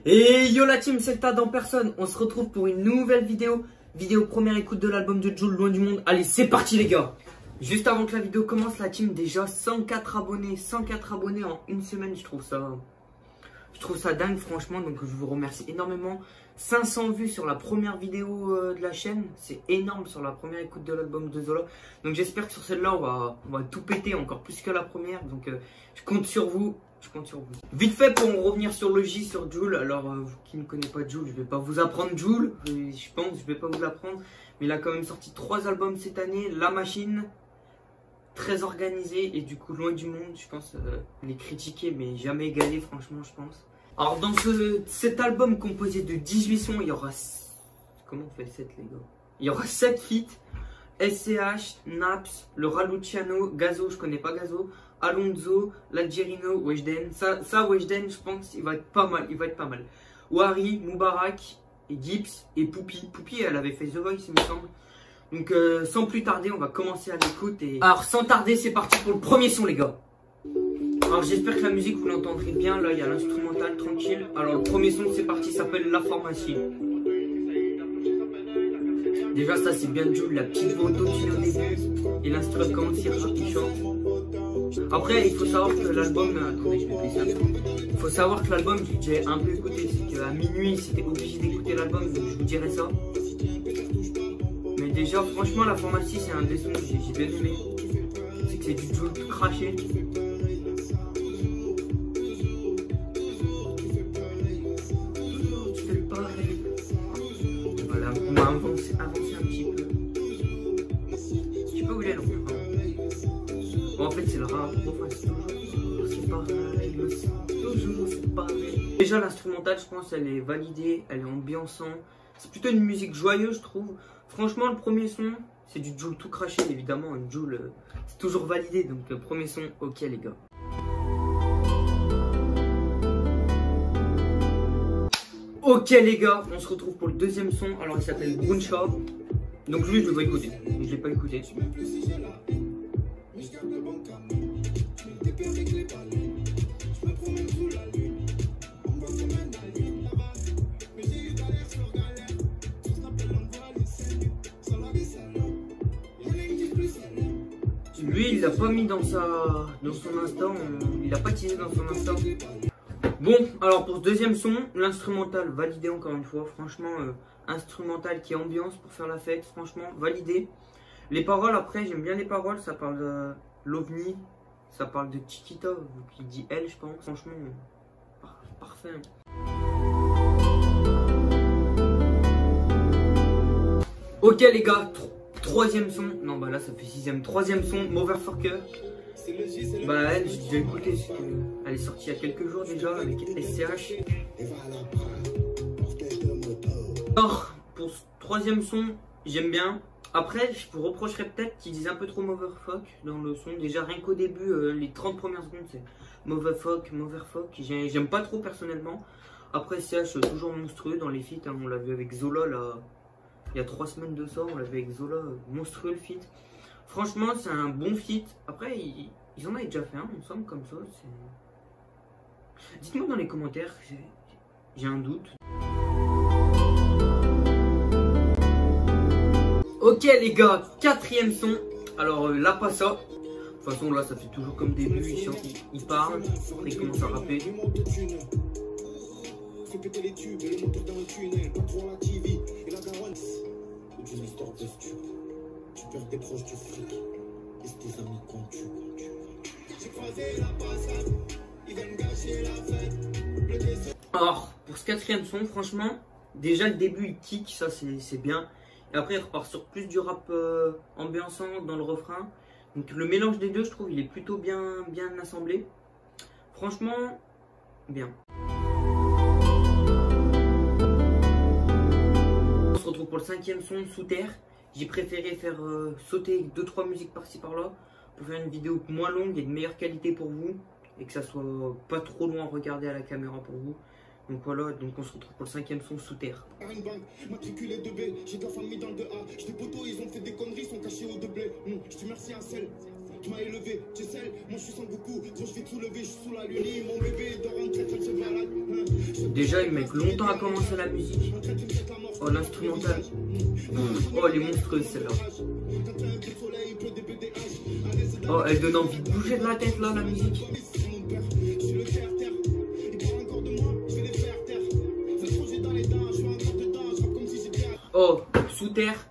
Et yo la team, c'est le Tad en personne. On se retrouve pour une nouvelle vidéo. Vidéo première écoute de l'album de Jul, Loin du Monde. Allez, c'est parti les gars. Juste avant que la vidéo commence, la team, déjà 104 abonnés. 104 abonnés en une semaine, je trouve ça dingue franchement. Donc je vous remercie énormément. 500 vues sur la première vidéo de la chaîne. C'est énorme sur la première écoute de l'album de Zola. Donc j'espère que sur celle-là, on va tout péter encore plus que la première. Donc je compte sur vous. Vite fait pour revenir sur le J, sur Jul. Alors, vous qui ne connaissez pas Jul, je vais pas vous apprendre Jul. Je vais pas vous l'apprendre. Mais il a quand même sorti 3 albums cette année. La Machine, très organisé. Et du coup, Loin du Monde, je pense, les critiquer, mais jamais égalé, franchement, je pense. Alors, dans cet album composé de 18 sons, il y aura... Comment on fait le 7, les gars? Il y aura 7 feats. SCH, Naps, le Raluciano, Gazo, je connais pas Gazo, Alonso, l'Algerino, Weshden. Ça Weshden, je pense, il va être pas mal. Wari, Moubarak, et Gibbs et Poupi. Poupi, elle avait fait The Voice, il me semble. Donc, sans plus tarder, on va commencer à l'écoute. Alors, sans tarder, c'est parti pour le premier son, les gars. Alors, j'espère que la musique, vous l'entendrez bien. Là, il y a l'instrumental, tranquille. Alors, le premier son, c'est parti, s'appelle La Pharmacie. Déjà ça c'est bien Jul, la petite voix auto-tune au début et l'instrument commence il chante. Après il faut savoir que l'album, attendez je vais payer ça. Il faut savoir que l'album j'ai un peu écouté, c'est qu'à minuit c'était obligé d'écouter l'album, donc je vous dirai ça. Mais déjà franchement La Pharmacie c'est un des sons que j'ai bien aimé. C'est que c'est du Jul tout craché. En fait c'est le rap, c'est pareil. Déjà l'instrumental je pense elle est validée, elle est ambiançant. C'est plutôt une musique joyeuse je trouve. Franchement le premier son c'est du Jul tout craché évidemment. Une Jul c'est toujours validé donc le premier son ok les gars. Ok les gars, on se retrouve pour le deuxième son. Alors il s'appelle Brunshaw. Donc lui je le vais écouter, je l'ai pas écouté. Lui il l'a pas mis dans son instant, il l'a pas teasé dans son instant. Bon alors pour ce deuxième son, l'instrumental validé encore une fois, franchement instrumental qui ambiance pour faire la fête, franchement validé. Les paroles après j'aime bien les paroles, ça parle de l'OVNI, ça parle de Chiquita qui dit elle je pense, franchement parfait. Ok les gars, troisième son, non bah là ça fait sixième, troisième son, Motherfucker. Bah elle j'ai déjà écouté, elle est sortie il y a quelques jours déjà avec SCH. Alors pour ce troisième son j'aime bien. Après je vous reprocherais peut-être qu'ils disent un peu trop motherfuck dans le son. Déjà rien qu'au début les 30 premières secondes c'est motherfuck. J'aime pas trop personnellement. Après SCH toujours monstrueux dans les feats, hein. On l'a vu avec Zola là. Il y a 3 semaines de ça, on l'avait avec Zola, monstrueux le feat. Franchement, c'est un bon feat. Après, ils en avaient déjà fait un, il me semble, comme ça. Dites-moi dans les commentaires, j'ai un doute. Ok les gars, quatrième son. Alors là, pas ça. De toute façon, là, ça fait toujours comme début. Il parle, après il commence à rapper. Péter les tubes et les moteurs dans le tunnel, pas trop la TV et la daronne. D'une histoire de stup. Tu perds tes proches du fric et tes amis quand tu. J'ai croisé la passade, ils viennent gâcher la fête. Alors, pour ce quatrième son, franchement, déjà le début il kick, ça c'est bien. Et après il repart sur plus du rap ambiançant dans le refrain. Donc le mélange des deux, je trouve, il est plutôt bien assemblé. Franchement, bien. On se retrouve pour le cinquième son, Sous Terre. J'ai préféré faire sauter 2-3 musiques par-ci par-là pour faire une vidéo moins longue et de meilleure qualité pour vous et que ça soit pas trop loin à regarder à la caméra pour vous. Donc voilà, donc on se retrouve pour le cinquième son, Sous Terre. Matriculé 2B, j'ai de la famille dans le 2A. J'ai des potos, ils ont fait des conneries, ils sont cachés au 2B. Je dis merci à celle qui m'a élevé, tu sais, moi je suis sans beaucoup, quand je vais tout lever, je suis sous la lune, mon bébé dort en traite, je balade. Je Déjà, ils mettent longtemps à commencer la musique. Oh, l'instrumental. Oh, elle est monstrueuse celle-là. Oh, elle donne envie de bouger de la tête là, la musique. Oh, Sous Terre.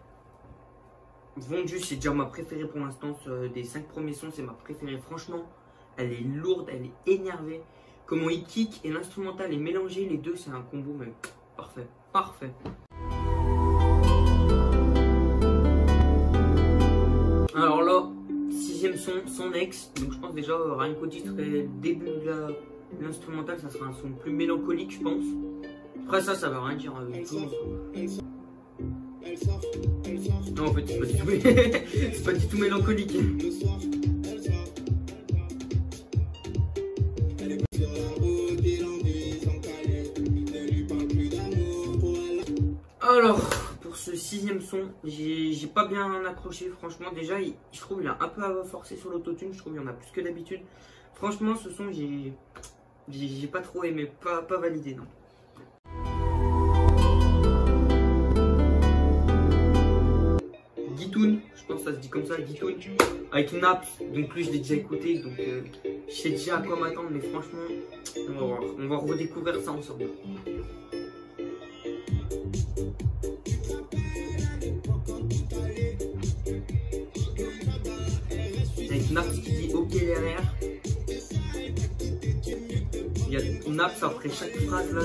Vendu, c'est déjà ma préférée pour l'instant. Des 5 premiers sons, c'est ma préférée. Franchement, elle est lourde, elle est énervée. Comment il kick et l'instrumental est mélangé, les deux, c'est un combo même. Parfait, parfait. Alors là, 6ème son, son ex. Donc je pense déjà, rien qu'au titre et le début de l'instrumental, ça sera un son plus mélancolique, je pense. Après ça veut rien dire avec tout. Non, en fait, c'est pas du tout, c'est pas du tout mélancolique. Alors, pour ce 6ème son, j'ai pas bien accroché, franchement. Déjà, je trouve qu'il a un peu forcé sur l'autotune, je trouve qu'il y en a plus que d'habitude. Franchement, ce son, j'ai pas trop aimé, pas validé, non. Guitoun, je pense que ça se dit comme ça, Guitoun, avec Naps. Donc lui, je l'ai déjà écouté, donc je sais déjà à quoi m'attendre, mais franchement, on va voir, on va redécouvrir ça ensemble. Avec Naps qui dit OK derrière. Il y a Naps après chaque phrase là.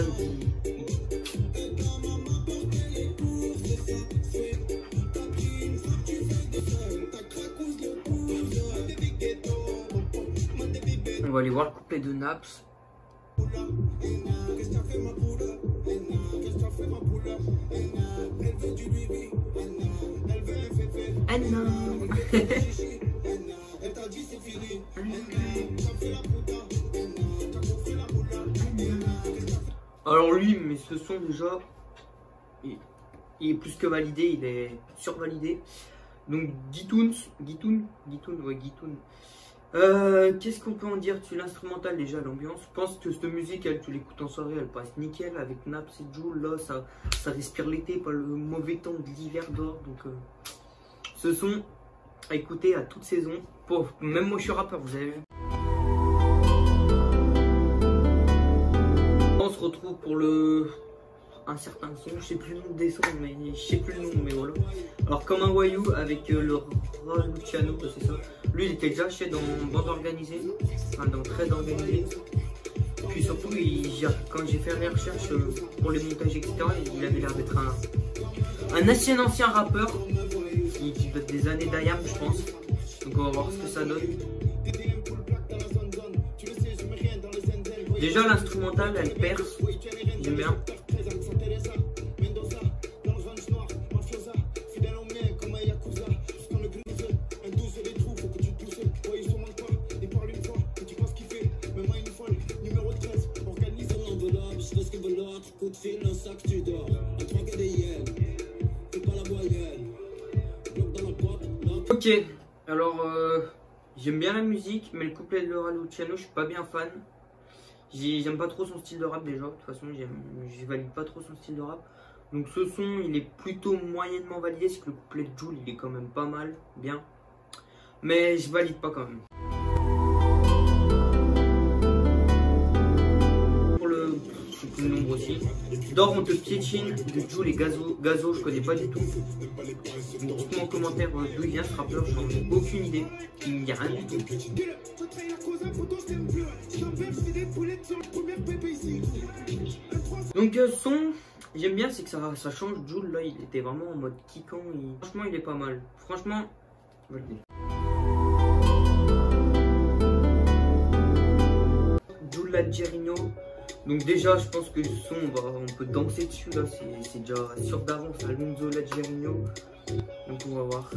On va aller voir le couplet de Naps. Ah non. Alors lui, mais ce son déjà, il est plus que validé, il est survalidé. Donc Guitoun, ouais Guitoun. Qu'est-ce qu'on peut en dire sur l'instrumental déjà, l'ambiance? Je pense que cette musique, tu l'écoutes en soirée, elle passe nickel avec Naps et Jul. Là, ça respire l'été, pas le mauvais temps de l'hiver dehors. Donc ce son à écouter à toute saison. Même moi je suis rappeur, vous avez vu. On se retrouve pour un certain son, je sais plus le nom des sons, mais je sais plus le nom, mais voilà. Alors Comme un Voyou avec le Ra Luciano, c'est ça. Lui il était déjà chez dans bande organisée, enfin dans Très organisé. Puis surtout quand j'ai fait les recherches pour les montages etc, il avait l'air d'être un ancien rappeur qui date des années d'Ayam je pense. Donc on va voir ce que ça donne. Déjà l'instrumental elle perce, j'aime bien. Ok, alors j'aime bien la musique, mais le couplet de Ra Luciano, je suis pas bien fan. J'aime pas trop son style de rap déjà, de toute façon je valide pas trop son style de rap. Donc ce son il est plutôt moyennement validé, c'est que le couplet de Jul il est quand même pas mal, bien. Mais je valide pas quand même. Pour le, je sais plus le nombre aussi. Dors on te piétine de Jul et Gazo, je connais pas du tout. Donc dites-moi en commentaire d'où il vient ce rappeur, j'en ai aucune idée. Il n'y a rien du tout. Donc son, j'aime bien, c'est que ça change. Jul là il était vraiment en mode kickant, franchement il est pas mal. Franchement, validé. Jul l'Algérino. Donc déjà je pense que le son on peut danser dessus là, c'est déjà sûr d'avance. Alonso l'Algérino. Donc on va voir.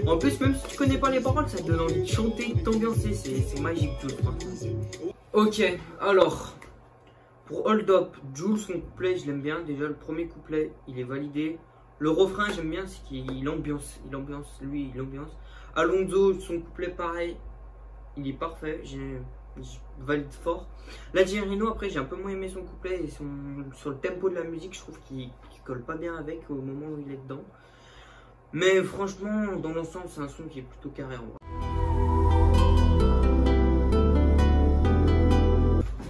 En plus, même si tu connais pas les paroles, ça te donne envie de chanter, de t'ambiancer, c'est magique Jul, franchement. Ok, alors, pour Hold Up, Jul, son couplet, je l'aime bien. Déjà, le premier couplet, il est validé. Le refrain, j'aime bien, c'est qu'il ambiance, lui, il ambiance. Alonso, son couplet, pareil, il est parfait, je valide fort. Là, Rino, après, j'ai un peu moins aimé son couplet et sur le tempo de la musique, je trouve qu'il colle pas bien avec au moment où il est dedans. Mais franchement, dans l'ensemble, c'est un son qui est plutôt carré en vrai.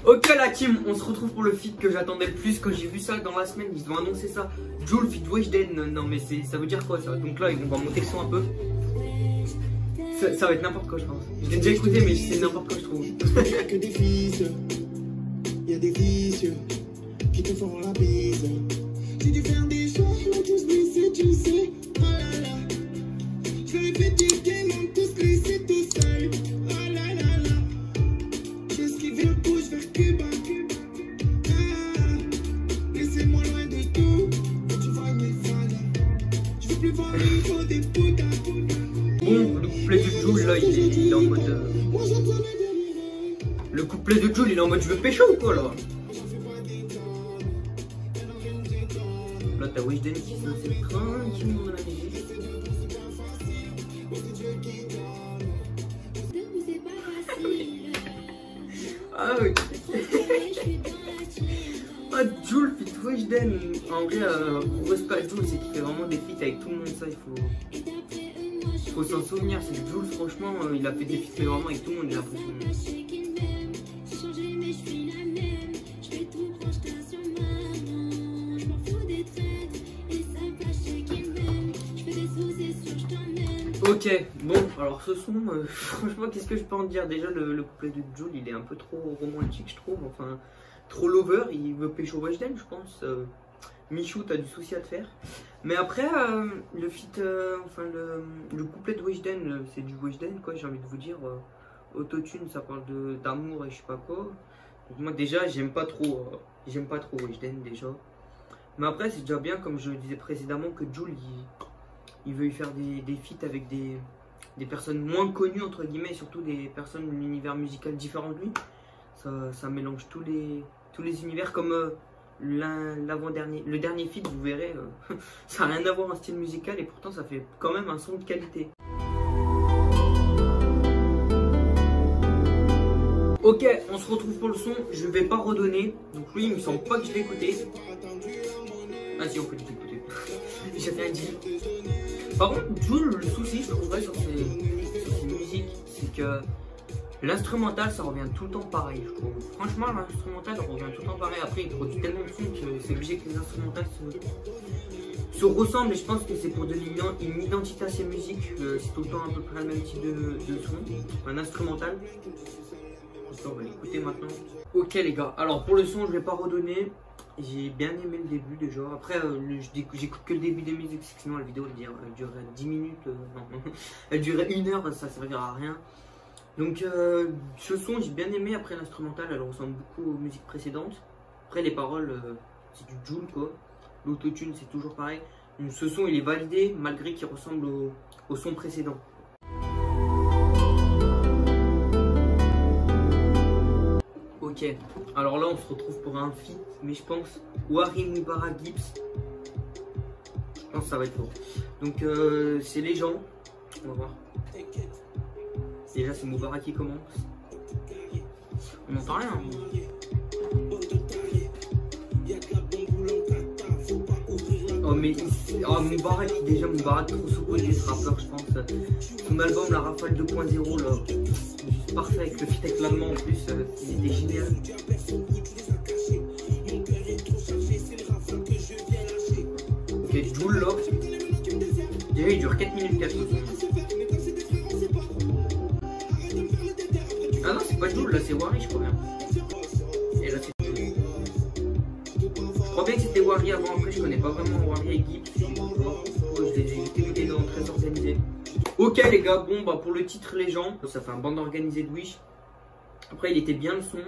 Ok la team, on se retrouve pour le feat que j'attendais le plus quand j'ai vu ça dans la semaine, ils ont annoncé ça. Jul feat Weshden, non mais ça veut dire quoi ça? Donc là on va monter le son un peu. Ça va être n'importe quoi je pense. Je l'ai déjà écouté mais c'est n'importe quoi je trouve. Il y a que des fils, il y a des vicieux qui te feront la bise. Si tu fais des choses, ils vont tous blesser, tu sais. Oh là là, je vais répéter qu'ils m'ont tous laissé tout seul. Oh là là là, j'esquive le couche vers Cuba. Laissez-moi loin de tout, tu vois mes fans. Je veux plus voir l'info des putas. Bon, le couplet de Jul là, il est en mode. Le couplet de Jul il est en mode je veux pécho ou quoi là? Là t'as Weshden qui s'insère tranquillement dans la musique. Ah oui. Ah Jul feat Weshden. En vrai, pour respect à Jul, c'est qu'il fait vraiment des feats avec tout le monde, ça il faut s'en souvenir. C'est que Jul franchement il a fait des feats mais vraiment avec tout le monde, j'ai l'impression. Ok, bon, alors ce son, franchement, qu'est-ce que je peux en dire? Déjà, le couplet de Jul, il est un peu trop romantique, je trouve, enfin, trop lover, il veut pécho Weshden, je pense. Michou, t'as du souci à te faire. Mais après, le feat, enfin, le couplet de Weshden, c'est du Weshden, quoi, j'ai envie de vous dire. Autotune, ça parle d'amour et je sais pas quoi. Donc, moi, déjà, j'aime pas trop Weshden, déjà. Mais après, c'est déjà bien, comme je le disais précédemment, que Jul, il veut y faire des feats avec des personnes moins connues entre guillemets, surtout des personnes de l'univers musical différent de lui. Ça mélange tous les univers, comme le dernier feat, vous verrez, ça n'a rien à voir en style musical et pourtant ça fait quand même un son de qualité. Ok, on se retrouve pour le son, je vais pas redonner, donc lui il me semble pas que je l'ai écouté. Ah si, on peut l'écouter. J'ai rien dit. Par contre, Jul, le souci, je trouverais sur ces musiques, c'est que l'instrumental, ça revient tout le temps pareil, je trouve. Franchement, l'instrumental revient tout le temps pareil. Après, il produit tellement de sons que c'est obligé que les instrumentales se ressemblent. Et je pense que c'est pour donner une identité à ces musiques. C'est tout le temps à peu près le même type de son. Un instrumental. On va l'écouter maintenant. Ok les gars, alors pour le son, je vais pas redonner. J'ai bien aimé le début déjà. Après, j'écoute que le début des musiques, sinon la vidéo elle durerait 10 minutes. Non, elle durerait 1 heure, ça servira à rien. Donc, ce son, j'ai bien aimé. Après, l'instrumental, elle ressemble beaucoup aux musiques précédentes. Après, les paroles, c'est du Jul quoi. L'autotune, c'est toujours pareil. Donc, ce son, il est validé malgré qu'il ressemble au son précédent. Ok, alors là on se retrouve pour un feat, mais je pense Wari Mubarak Gibbs. Je pense que ça va être lourd. Donc c'est les gens, on va voir. Déjà c'est Mubarak qui commence. On n'entend rien. Oh mais Mubarak, déjà Mubarak trop sous-côté ce rappeur je pense. Son album La Rafale 2.0 là. Parfait avec le feat avec l'allemand en plus, il était génial. Ok, Jul là. Déjà il dure 4 minutes 4. Ah non, c'est pas Jul là, c'est Wari je crois bien. Et là c'est Jul. Je crois bien que c'était Wari avant, après je connais pas vraiment Wari et Gibbs. Je les ai écoutés dans Très Organisé. Ok les gars, bon bah pour le titre les gens, ça fait un bande organisé de Wish. Après il était bien le son,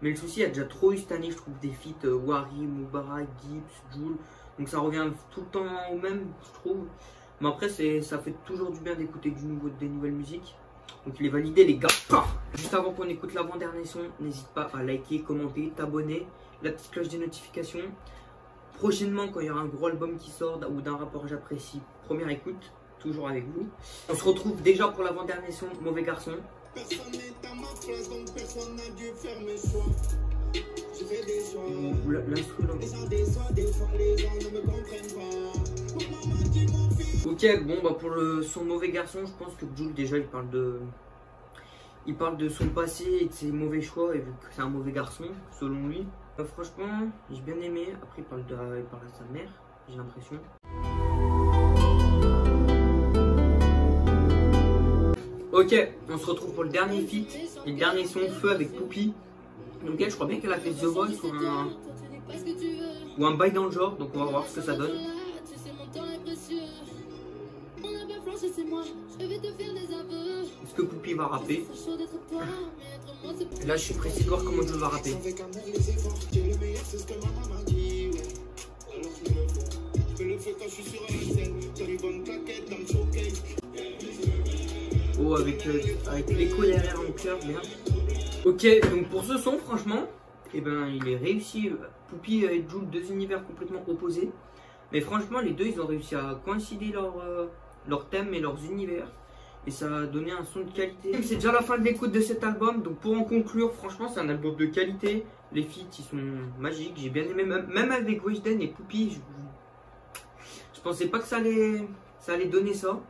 mais le souci il y a déjà trop eu cette année je trouve des feats Wari, Mubarak, Gibbs, Jul. Donc ça revient tout le temps au même je trouve. Mais après ça fait toujours du bien d'écouter des nouvelles musiques. Donc il est validé les gars. Juste avant qu'on écoute l'avant-dernier son, n'hésite pas à liker, commenter, t'abonner, la petite cloche des notifications. Prochainement quand il y aura un gros album qui sort ou d'un rapport que j'apprécie, première écoute. Toujours avec vous. On se retrouve déjà pour l'avant-dernier son, Mauvais Garçon. Personne n'est à ma place, donc personne n'a dû faire mes choix. Je fais des choix. L'instru là. Les gens déçoivent, des fois les gens ne me comprennent pas. Oh maman, dis mon fils. Ok, bon bah pour son mauvais garçon, je pense que Jul déjà il parle de son passé et de ses mauvais choix, et vu que c'est un mauvais garçon, selon lui. Franchement, j'ai bien aimé. Après, il parle à sa mère, j'ai l'impression. Ok, on se retrouve pour le dernier feat et le dernier son, Feu avec Poupie. Donc elle, je crois bien qu'elle a fait The Voice ou un bail dans le genre, donc on va voir ce que ça donne. Est-ce que Poupie va rapper? Là, je suis pressé de voir comment je va rapper. Oh, avec l'écho derrière mon cœur, bien. Ok, donc pour ce son, franchement, eh ben, il est réussi. Poupie et Jul, deux univers complètement opposés. Mais franchement, les deux, ils ont réussi à coïncider leur thème et leurs univers. Et ça a donné un son de qualité. C'est déjà la fin de l'écoute de cet album. Donc pour en conclure, franchement, c'est un album de qualité. Les feats, ils sont magiques. J'ai bien aimé, même avec Weshden et Poupie. Je pensais pas que ça allait donner ça.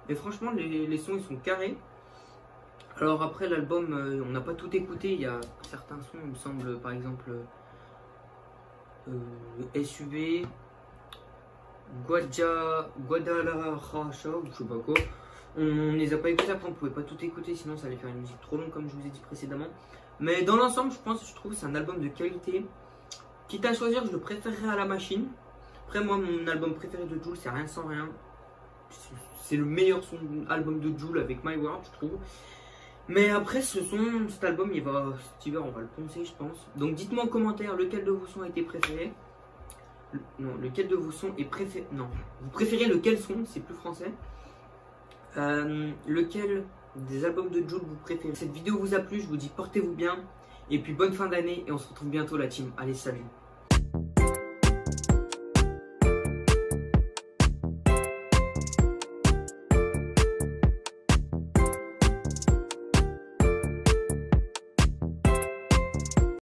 Mais franchement, les sons, ils sont carrés. Alors après l'album, on n'a pas tout écouté. Il y a certains sons, il me semble, par exemple SUV, Guadalajara, je sais pas quoi. On les a pas écoutés, après on pouvait pas tout écouter, sinon ça allait faire une musique trop longue comme je vous ai dit précédemment. Mais dans l'ensemble, je trouve que c'est un album de qualité. Quitte à choisir, je le préférerais à La Machine. Après moi, mon album préféré de Jul, c'est Rien sans rien. C'est le meilleur album de Jul avec My World, je trouve. Mais après cet album, cet hiver, on va le poncer, je pense. Donc dites-moi en commentaire lequel de vos sons a été préféré. Non, lequel de vos sons est préféré. Non, vous préférez lequel son, c'est plus français. Lequel des albums de Jul vous préférez. Cette vidéo vous a plu, je vous dis portez-vous bien. Et puis bonne fin d'année et on se retrouve bientôt la team. Allez, salut.